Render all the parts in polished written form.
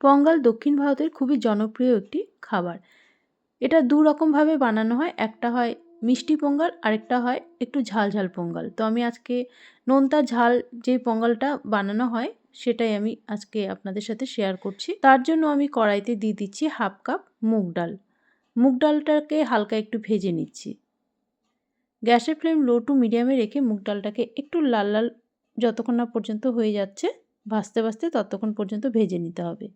পঙ্গাল দক্ষিণ ভারতের খুবই জনপ্রিয় একটি খাবার। এটা ২ রকমভাবে বানানো হয়। একটা হয় মিষ্টি পঙ্গাল, আরেকটা হয় একটু ঝাল, ঝাল পঙ্গাল। তো আমি আজকে নোনতা ঝাল যে পঙ্গালটা বানানো হয়, সেটাই আমি আজকে আপনাদের সাথে শেয়ার করছি। তার জন্য আমি কড়াইতে দিয়ে দিচ্ছি 1/2 কাপ মুগ ডাল। মুগ ডালটাকে হালকা একটু ভেজে নিচ্ছি। গ্যাসের ফ্লেম লো টু মিডিয়ামে রেখে মুগ ডালটাকে একটু লাল, লাল যতক্ষণ না পর্যন্ত হয়ে যাচ্ছে, ভাজতে, ভাজতে ততক্ষণ পর্যন্ত ভেজে নিতে হবে।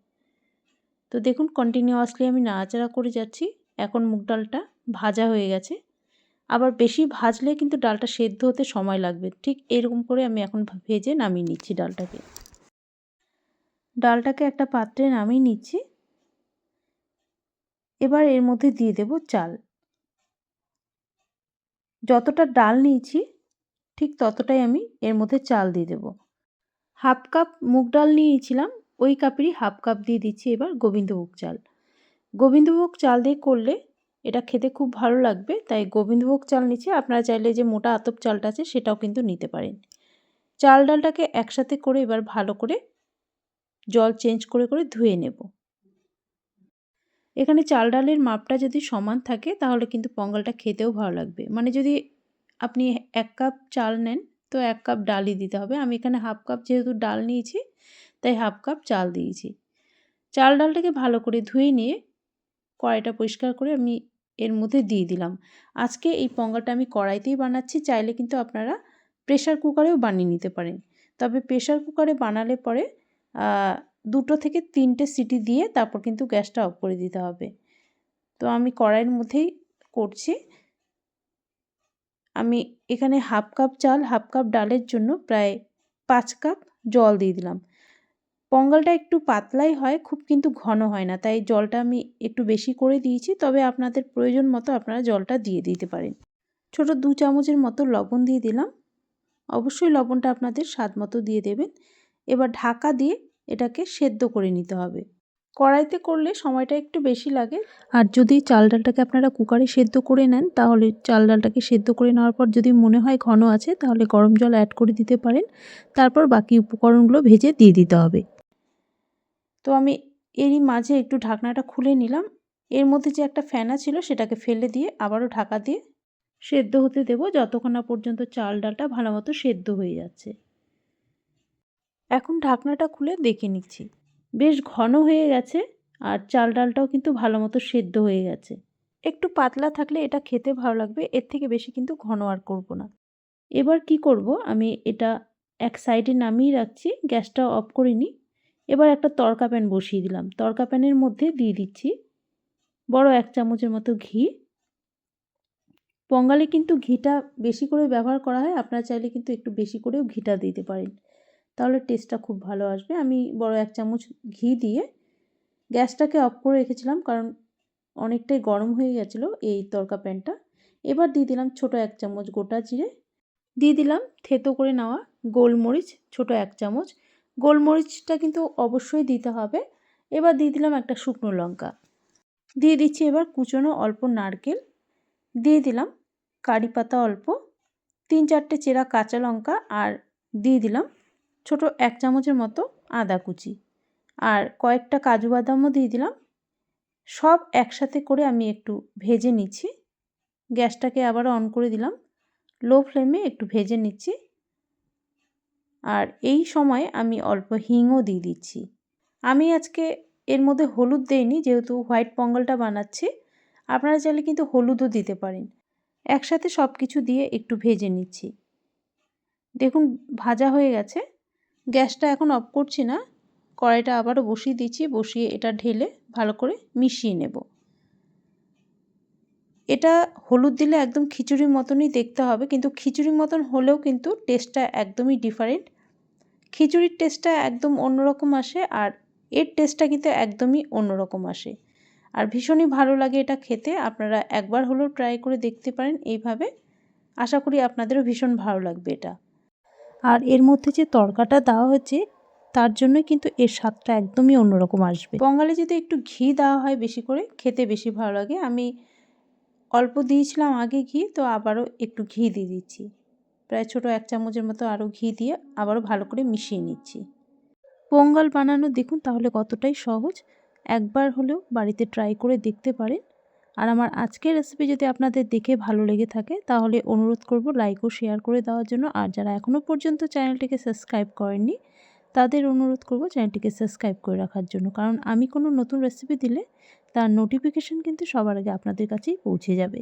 তো দেখুন কন্টিনিউয়াসলি আমি নাড়াচাড়া করে যাচ্ছি। এখন মুগ ডালটা ভাজা হয়ে গেছে। আবার বেশি ভাজলে কিন্তু ডালটা সেদ্ধ হতে সময় লাগবে। ঠিক এরকম করে আমি এখন ভেজে নামিয়ে নিচ্ছি ডালটাকে। ডালটাকে একটা পাত্রে নামিয়ে নিচ্ছি। এবার এর মধ্যে দিয়ে দেব চাল। যতটা ডাল নিয়েছি ঠিক ততটাই আমি এর মধ্যে চাল দিয়ে দেব। 1/2 কাপ মুগ ডাল নিয়েছিলাম, ওই কাপেরই 1/2 কাপ দিয়ে দিচ্ছি এবার গোবিন্দভোগ চাল। গোবিন্দভোগ চাল দিয়ে করলে এটা খেতে খুব ভালো লাগবে, তাই গোবিন্দভোগ চাল নিচ্ছি। আপনারা চাইলে যে মোটা আতপ চালটা আছে সেটাও কিন্তু নিতে পারেন। চাল ডালটাকে একসাথে করে এবার ভালো করে জল চেঞ্জ করে করে ধুয়ে নেব। এখানে চাল ডালের মাপটা যদি সমান থাকে তাহলে কিন্তু পঙ্গালটা খেতেও ভালো লাগবে। মানে যদি আপনি 1 কাপ চাল নেন তো 1 কাপ ডালই দিতে হবে। আমি এখানে 1/2 কাপ যেহেতু ডাল নিয়েছি তাই 1/2 কাপ চাল দিয়েছি। চাল ডালটাকে ভালো করে ধুয়ে নিয়ে কড়াইটা পরিষ্কার করে আমি এর মধ্যে দিয়ে দিলাম। আজকে এই পঙ্গালটা আমি কড়াইতেই বানাচ্ছি, চাইলে কিন্তু আপনারা প্রেশার কুকারেও বানিয়ে নিতে পারেন। তবে প্রেশার কুকারে বানালে পরে ২ থেকে ৩টে সিটি দিয়ে তারপর কিন্তু গ্যাসটা অফ করে দিতে হবে। তো আমি কড়াইয়ের মধ্যেই করছি। আমি এখানে 1/2 কাপ চাল 1/2 কাপ ডালের জন্য প্রায় ৫ কাপ জল দিয়ে দিলাম। পঙ্গালটা একটু পাতলাই হয়, খুব কিন্তু ঘন হয় না, তাই জলটা আমি একটু বেশি করে দিয়েছি। তবে আপনাদের প্রয়োজন মতো আপনারা জলটা দিয়ে দিতে পারেন। ছোট ২ চামচের মতো লবণ দিয়ে দিলাম। অবশ্যই লবণটা আপনাদের স্বাদ মতো দিয়ে দেবেন। এবার ঢাকা দিয়ে এটাকে সেদ্ধ করে নিতে হবে। কড়াইতে করলে সময়টা একটু বেশি লাগে, আর যদি চাল ডালটাকে আপনারা কুকারে সেদ্ধ করে নেন তাহলে চাল ডালটাকে সেদ্ধ করে নেওয়ার পর যদি মনে হয় ঘন আছে তাহলে গরম জল অ্যাড করে দিতে পারেন। তারপর বাকি উপকরণগুলো ভেজে দিয়ে দিতে হবে। তো আমি এরই মাঝে একটু ঢাকনাটা খুলে নিলাম। এর মধ্যে যে একটা ফেনা ছিল সেটাকে ফেলে দিয়ে আবারও ঢাকা দিয়ে সেদ্ধ হতে দেব যতক্ষণ না পর্যন্ত চাল ডালটা ভালোমতো সেদ্ধ হয়ে যাচ্ছে। এখন ঢাকনাটা খুলে দেখে নিচ্ছি। বেশ ঘন হয়ে গেছে আর চাল ডালটাও কিন্তু ভালোমতো সেদ্ধ হয়ে গেছে। একটু পাতলা থাকলে এটা খেতে ভালো লাগবে, এর থেকে বেশি কিন্তু ঘন আর করব না। এবার কি করব, আমি এটা এক সাইডে নামিয়ে রাখছি, গ্যাসটা অফ করে নিই। এবার একটা তড়কা প্যান বসিয়ে দিলাম। তড়কা প্যানের মধ্যে দিয়ে দিচ্ছি বড় 1 চামচের মতো ঘি। পঙ্গালে কিন্তু ঘিটা বেশি করে ব্যবহার করা হয়, আপনারা চাইলে কিন্তু একটু বেশি করেও ঘিটা দিতে পারেন, তাহলে টেস্টটা খুব ভালো আসবে। আমি বড় 1 চামচ ঘি দিয়ে গ্যাসটাকে অফ করে রেখেছিলাম, কারণ অনেকটাই গরম হয়ে গেছিলো এই তড়কা প্যানটা। এবার দিয়ে দিলাম ছোট 1 চামচ গোটা জিরে, দিয়ে দিলাম থেতো করে নেওয়া গোলমরিচ ছোট 1 চামচ। গোলমরিচটা কিন্তু অবশ্যই দিতে হবে। এবার দিয়ে দিলাম একটা শুকনো লঙ্কা। দিয়ে দিচ্ছি এবার কুচনো অল্প নারকেল। দিয়ে দিলাম কারি পাতা অল্প, ৩-৪টে চেরা কাঁচা লঙ্কা, আর দিয়ে দিলাম ছোট 1 চামচের মতো আদা কুচি, আর কয়েকটা কাজু বাদামও দিয়ে দিলাম। সব একসাথে করে আমি একটু ভেজে নিচ্ছি। গ্যাসটাকে আবারও অন করে দিলাম। লো ফ্লেমে একটু ভেজে নিচ্ছি। আর এই সময় আমি অল্প হিংও দিয়ে দিচ্ছি। আমি আজকে এর মধ্যে হলুদ দেইনি, যেহেতু হোয়াইট পঙ্গালটা বানাচ্ছি। আপনারা চাইলে কিন্তু হলুদও দিতে পারেন। একসাথে সব কিছু দিয়ে একটু ভেজে নিচ্ছি। দেখুন ভাজা হয়ে গেছে। গ্যাসটা এখন অফ করছি না, কড়াইটা আবারও বসিয়ে দিচ্ছি। বসিয়ে এটা ঢেলে ভালো করে মিশিয়ে নেব। এটা হলুদ দিলে একদম খিচুড়ির মতনই দেখতে হবে, কিন্তু খিচুড়ির মতন হলেও কিন্তু টেস্টটা একদমই ডিফারেন্ট। খিচুড়ির টেস্টটা একদম অন্যরকম আসে, আর এর টেস্টটা কিন্তু একদমই অন্যরকম আসে, আর ভীষণই ভালো লাগে এটা খেতে। আপনারা একবার হলেও ট্রাই করে দেখতে পারেন এইভাবে। আশা করি আপনাদেরও ভীষণ ভালো লাগবে এটা। আর এর মধ্যে যে তড়কাটা দেওয়া হয়েছে তার জন্য কিন্তু এর স্বাদটা একদমই অন্যরকম আসবে। বঙ্গালে যদি একটু ঘি দেওয়া হয় বেশি করে, খেতে বেশি ভালো লাগে। আমি অল্প দিয়েছিলাম আগে ঘি, তো আবারও একটু ঘি দিয়ে দিচ্ছি। প্রায় ছোট 1 চামচের মতো আরও ঘি দিয়ে আবারও ভালো করে মিশিয়ে নিচ্ছি। পোঙ্গল বানানো দেখুন তাহলে কতটাই সহজ। একবার হলেও বাড়িতে ট্রাই করে দেখতে পারেন। আর আমার আজকের রেসিপি যদি আপনাদের দেখে ভালো লেগে থাকে তাহলে অনুরোধ করব লাইক ও শেয়ার করে দেওয়ার জন্য। আর যারা এখনও পর্যন্ত চ্যানেলটিকে সাবস্ক্রাইব করেননি তাদের অনুরোধ করব চ্যানেলটিকে সাবস্ক্রাইব করে রাখার জন্য, কারণ আমি কোনো নতুন রেসিপি দিলে তার নোটিফিকেশন কিন্তু সবার আগে আপনাদের কাছেই পৌঁছে যাবে।